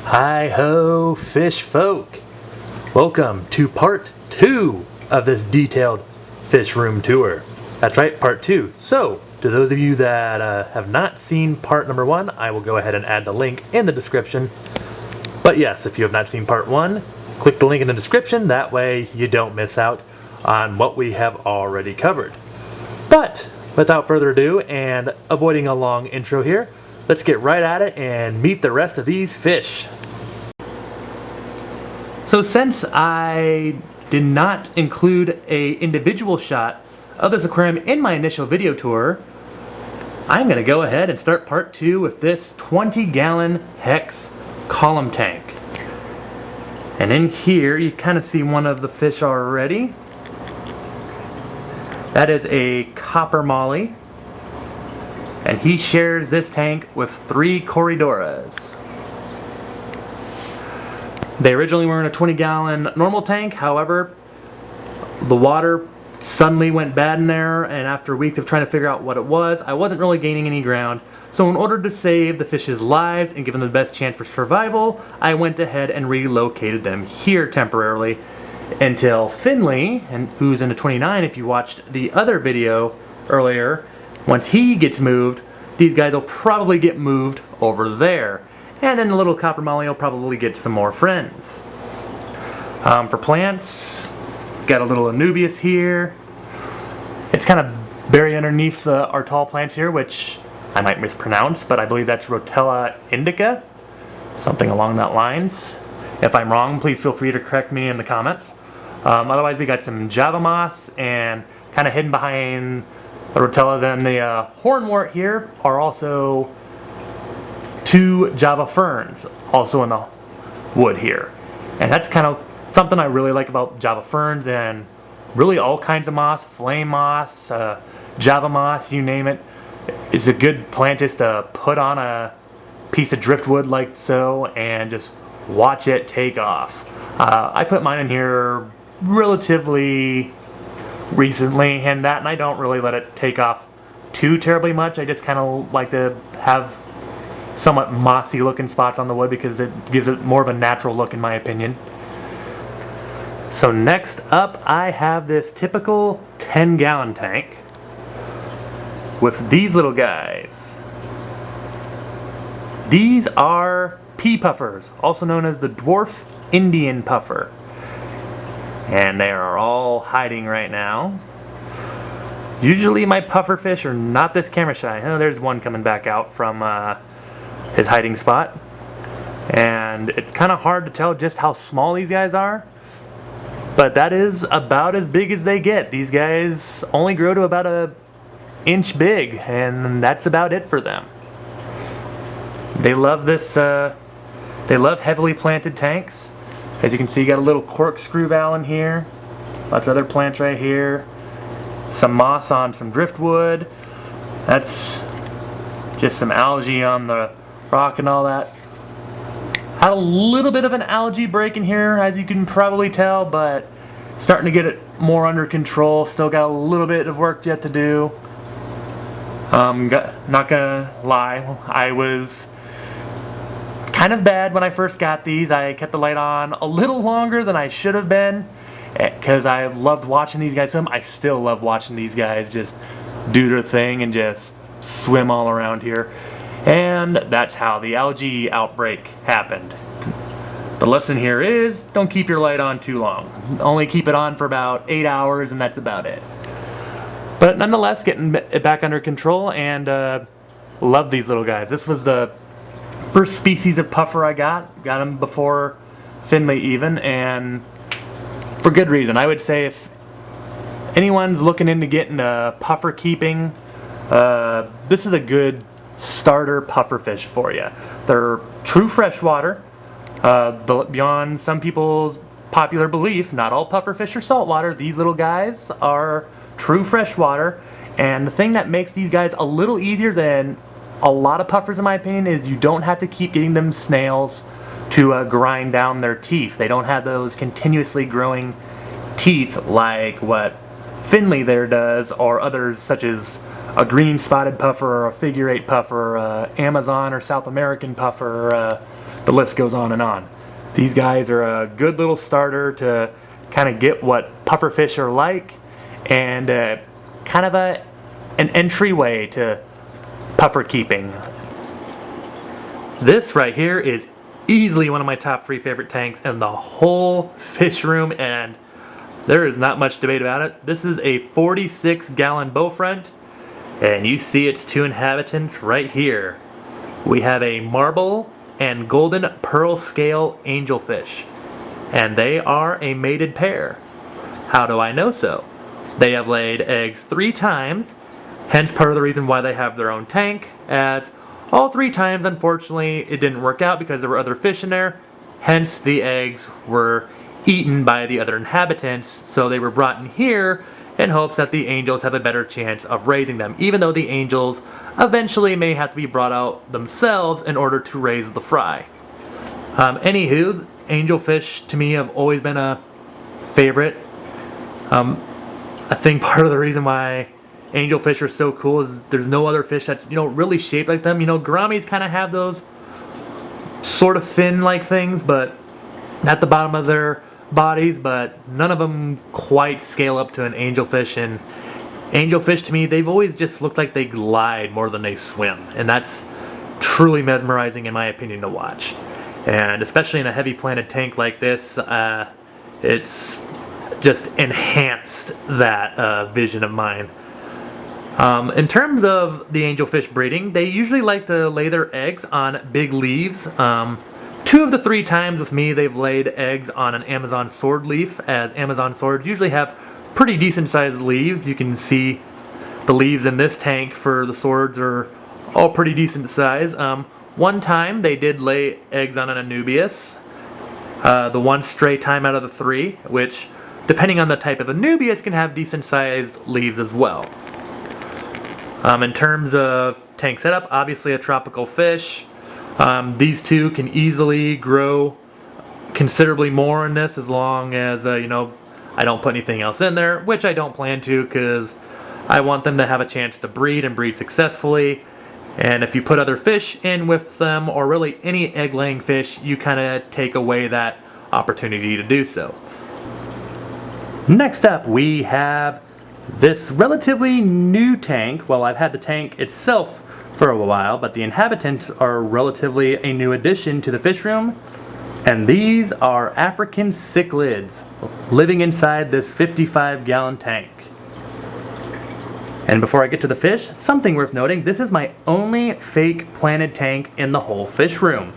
Hi-ho, fish folk! Welcome to part 2 of this detailed fish room tour. That's right, part 2. So, to those of you that have not seen part number 1, I will go ahead and add the link in the description. But yes, if you have not seen part 1, click the link in the description, that way you don't miss out on what we have already covered. But, without further ado, and avoiding a long intro here, let's get right at it and meet the rest of these fish. So since I did not include an individual shot of this aquarium in my initial video tour, I'm going to go ahead and start part 2 with this 20-gallon Hex Column Tank. And in here you kind of see one of the fish already. That is a copper molly. And he shares this tank with 3 Corydoras. They originally were in a 20-gallon normal tank, however, the water suddenly went bad in there, and after weeks of trying to figure out what it was, I wasn't really gaining any ground. So in order to save the fish's lives and give them the best chance for survival, I went ahead and relocated them here temporarily until Finley, and who's in a 29 if you watched the other video earlier, once he gets moved, these guys will probably get moved over there. And then the little copper molly will probably get some more friends. For plants, got a little Anubias here. It's kind of buried underneath our tall plants here, which I might mispronounce, but I believe that's Rotella indica. Something along that lines. If I'm wrong, please feel free to correct me in the comments. Otherwise, we got some Java moss, and kind of hidden behind the Rotellas and the hornwort here are also 2 Java ferns, also in the wood here. And that's kind of something I really like about Java ferns, and really all kinds of moss, flame moss, Java moss, you name it. It's a good plant just to put on a piece of driftwood like so and just watch it take off. I put mine in here relatively recently, and I don't really let it take off too terribly much. I just kind of like to have somewhat mossy looking spots on the wood because it gives it more of a natural look in my opinion. So next up I have this typical 10-gallon tank with these little guys. These are Pea Puffers, also known as the dwarf Indian puffer. And they are all hiding right now. Usually my puffer fish are not this camera shy. Oh, there's one coming back out from his hiding spot. And it's kind of hard to tell just how small these guys are. But that is about as big as they get. These guys only grow to about an inch big, and that's about it for them. They love this, they love heavily planted tanks. As you can see, you got a little corkscrew valve in here. Lots of other plants right here. Some moss on some driftwood. That's just some algae on the rock and all that. Had a little bit of an algae break in here, as you can probably tell, but starting to get it more under control. Still got a little bit of work yet to do. Not gonna lie, I was kind of bad when I first got these. I kept the light on a little longer than I should have been because I loved watching these guys swim. I still love watching these guys just do their thing and just swim all around here. And that's how the algae outbreak happened. The lesson here is don't keep your light on too long. Only keep it on for about 8 hours and that's about it. But nonetheless, getting it back under control, and love these little guys. This was the first species of puffer I got them before Finley even, and for good reason. I would say if anyone's looking into getting puffer keeping, this is a good starter puffer fish for you. They're true freshwater. Beyond some people's popular belief, not all puffer fish are saltwater. These little guys are true freshwater, and the thing that makes these guys a little easier than a lot of puffers in my opinion is you don't have to keep getting them snails to grind down their teeth. They don't have those continuously growing teeth like what Finley there does, or others such as a green spotted puffer or a figure 8 puffer, Amazon or South American puffer, the list goes on and on. These guys are a good little starter to kind of get what puffer fish are like, and kind of an entryway to puffer keeping. This right here is easily one of my top 3 favorite tanks in the whole fish room, and there is not much debate about it. This is a 46-gallon bowfront, and you see its 2 inhabitants right here. We have a marble and golden pearl scale angelfish, and they are a mated pair. How do I know so? They have laid eggs 3 times, hence part of the reason why they have their own tank, as all 3 times, unfortunately, it didn't work out because there were other fish in there, hence the eggs were eaten by the other inhabitants, so they were brought in here in hopes that the angels have a better chance of raising them, even though the angels eventually may have to be brought out themselves in order to raise the fry. Anywho, angelfish to me have always been a favorite. I think part of the reason why angelfish are so cool is there's no other fish that's, really shaped like them. Gouramis kind of have those sort of fin-like things, but at the bottom of their bodies, but none of them quite scale up to an angelfish. And angelfish to me, they've always just looked like they glide more than they swim, and that's truly mesmerizing in my opinion to watch. And especially in a heavy planted tank like this, it's just enhanced that vision of mine. In terms of the angelfish breeding, they usually like to lay their eggs on big leaves. 2 of the 3 times with me, they've laid eggs on an Amazon sword leaf, as Amazon swords usually have pretty decent sized leaves. You can see the leaves in this tank for the swords are all pretty decent size. One time they did lay eggs on an Anubias, the 1 stray time out of the 3, which depending on the type of Anubias can have decent sized leaves as well. In terms of tank setup, obviously a tropical fish. These 2 can easily grow considerably more in this as long as, I don't put anything else in there, which I don't plan to because I want them to have a chance to breed and breed successfully. And if you put other fish in with them, or really any egg-laying fish, you kind of take away that opportunity to do so. Next up, we have this relatively new tank. Well, I've had the tank itself for a while, but the inhabitants are relatively a new addition to the fish room, and these are African cichlids living inside this 55-gallon tank. And before I get to the fish, something worth noting, this is my only fake planted tank in the whole fish room.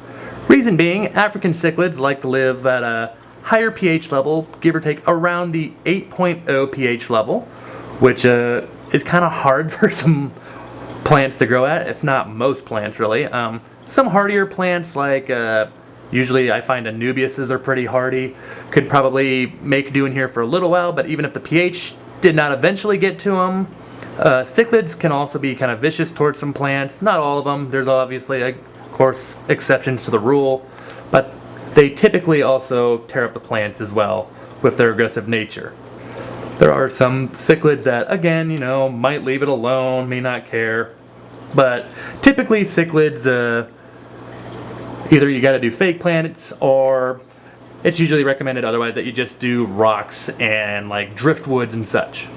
Reason being, African cichlids like to live at a higher pH level, give or take around the 8.0 pH level, which is kind of hard for some plants to grow at, if not most plants really. Some hardier plants like, usually I find Anubiases are pretty hardy, could probably make do in here for a little while, but even if the pH did not eventually get to them, cichlids can also be kind of vicious towards some plants. Not all of them, there's obviously, of course, exceptions to the rule, but they typically also tear up the plants as well with their aggressive nature. There are some cichlids that, again, might leave it alone, may not care. But typically cichlids, either you gotta do fake plants, or it's usually recommended otherwise that you just do rocks and like driftwoods and such.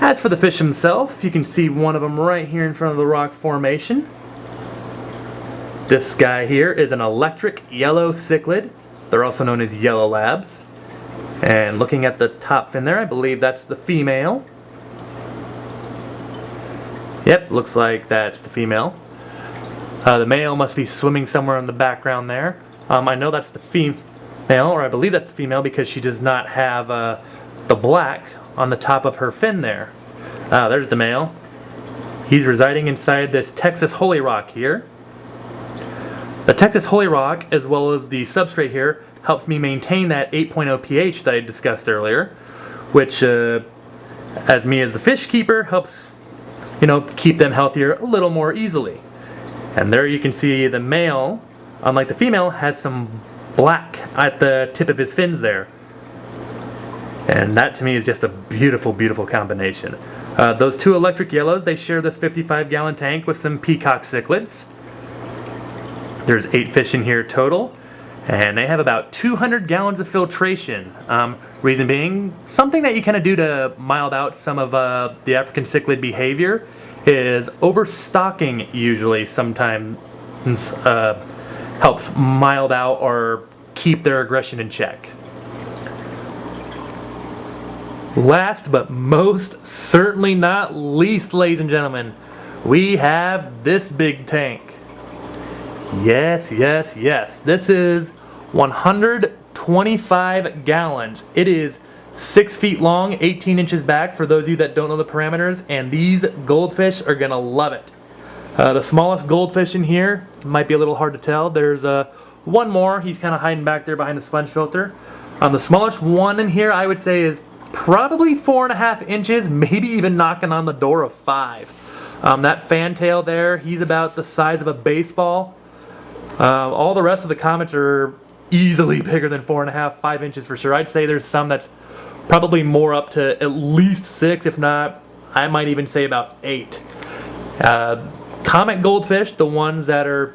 As for the fish himself, you can see one of them right here in front of the rock formation. This guy here is an electric yellow cichlid. They're also known as yellow labs. And looking at the top fin there, I believe that's the female. Yep, looks like that's the female. The male must be swimming somewhere in the background there. I know that's the female, or I believe that's the female, because she does not have the black on the top of her fin there. There's the male. He's residing inside this Texas Holy Rock here. The Texas Holy Rock, as well as the substrate here, helps me maintain that 8.0 pH that I discussed earlier, which, as me as the fish keeper, helps, keep them healthier a little more easily. And there you can see the male, unlike the female, has some black at the tip of his fins there. And that to me is just a beautiful, beautiful combination. Those two electric yellows, they share this 55-gallon tank with some peacock cichlids. There's 8 fish in here total, and they have about 200 gallons of filtration. Reason being, something that you kind of do to mild out some of the African cichlid behavior is overstocking usually sometimes helps mild out or keep their aggression in check. Last but most certainly not least, ladies and gentlemen, we have this big tank. Yes, yes, yes. This is 125 gallons. It is 6 feet long, 18 inches back for those of you that don't know the parameters, and these goldfish are gonna love it. The smallest goldfish in here might be a little hard to tell. There's one more. He's kind of hiding back there behind the sponge filter. The smallest one in here I would say is probably 4.5 inches, maybe even knocking on the door of 5. That fantail there, he's about the size of a baseball. All the rest of the comets are easily bigger than 4.5, 5 inches for sure. I'd say there's some that's probably more up to at least 6, if not, I might even say about 8. Comet goldfish, the ones that are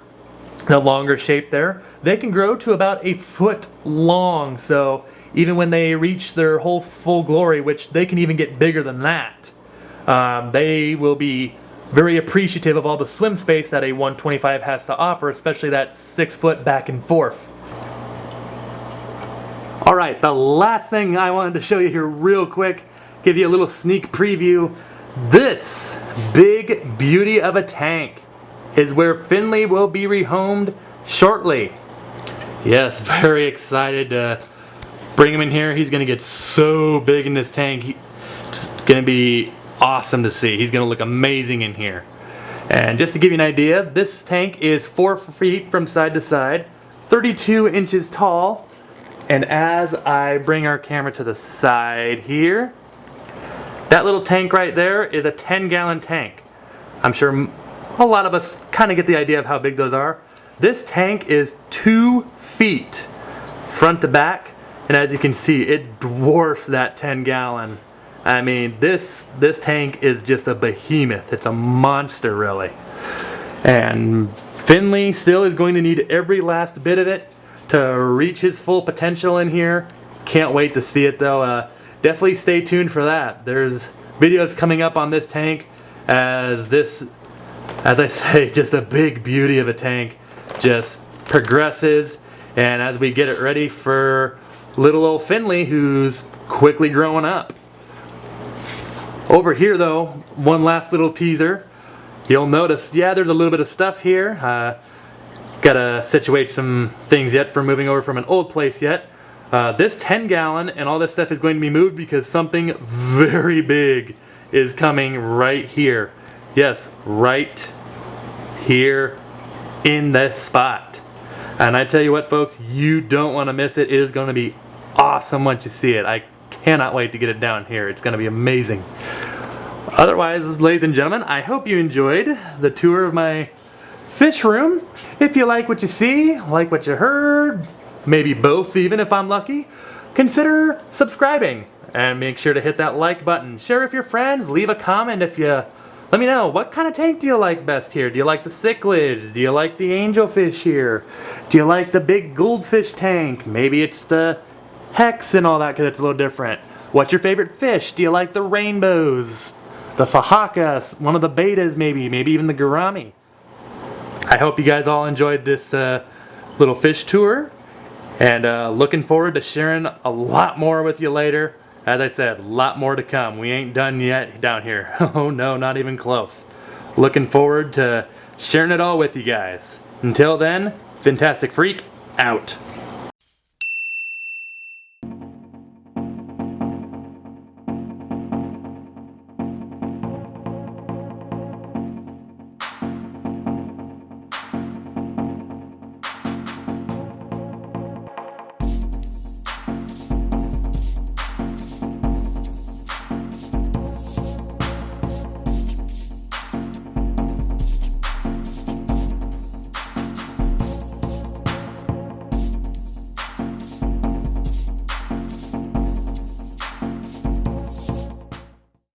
the longer shape there, they can grow to about 1 foot long. So even when they reach their whole full glory, which they can even get bigger than that, they will be very appreciative of all the swim space that a 125 has to offer, especially that 6 foot back and forth. Alright, the last thing I wanted to show you here real quick, give you a little sneak preview. This big beauty of a tank is where Finley will be rehomed shortly. Yes, very excited to bring him in here. He's going to get so big in this tank. It's going to be awesome to see. He's going to look amazing in here. And just to give you an idea, this tank is 4 feet from side to side, 32 inches tall, and as I bring our camera to the side here, that little tank right there is a 10-gallon tank. I'm sure a lot of us kind of get the idea of how big those are. This tank is 2 feet front to back, and as you can see, it dwarfs that 10-gallon. I mean, this tank is just a behemoth. It's a monster, really. And Finley still is going to need every last bit of it to reach his full potential in here. Can't wait to see it, though. Definitely stay tuned for that. There's videos coming up on this tank as this, as I say, just a big beauty of a tank just progresses, and as we get it ready for little old Finley, who's quickly growing up. Over here though, one last little teaser. You'll notice, yeah, there's a little bit of stuff here. Gotta situate some things yet for moving over from an old place yet. This 10-gallon and all this stuff is going to be moved because something very big is coming right here. Yes, right here in this spot. And I tell you what, folks, you don't want to miss it. It is going to be awesome once you see it. I cannot wait to get it down here. It's going to be amazing. Otherwise, ladies and gentlemen, I hope you enjoyed the tour of my fish room. If you like what you see, like what you heard, maybe both even if I'm lucky, consider subscribing and make sure to hit that like button. Share with your friends, leave a comment if you, let me know, what kind of tank do you like best here? Do you like the cichlids? Do you like the angelfish here? Do you like the big goldfish tank? Maybe it's the Hex and all that because it's a little different. What's your favorite fish? Do you like the rainbows? The fahakas? One of the betas maybe even the gourami? I hope you guys all enjoyed this little fish tour, and looking forward to sharing a lot more with you later. As I said, a lot more to come. We ain't done yet down here. Oh no, not even close. Looking forward to sharing it all with you guys. Until then, Fintastic Freak, out.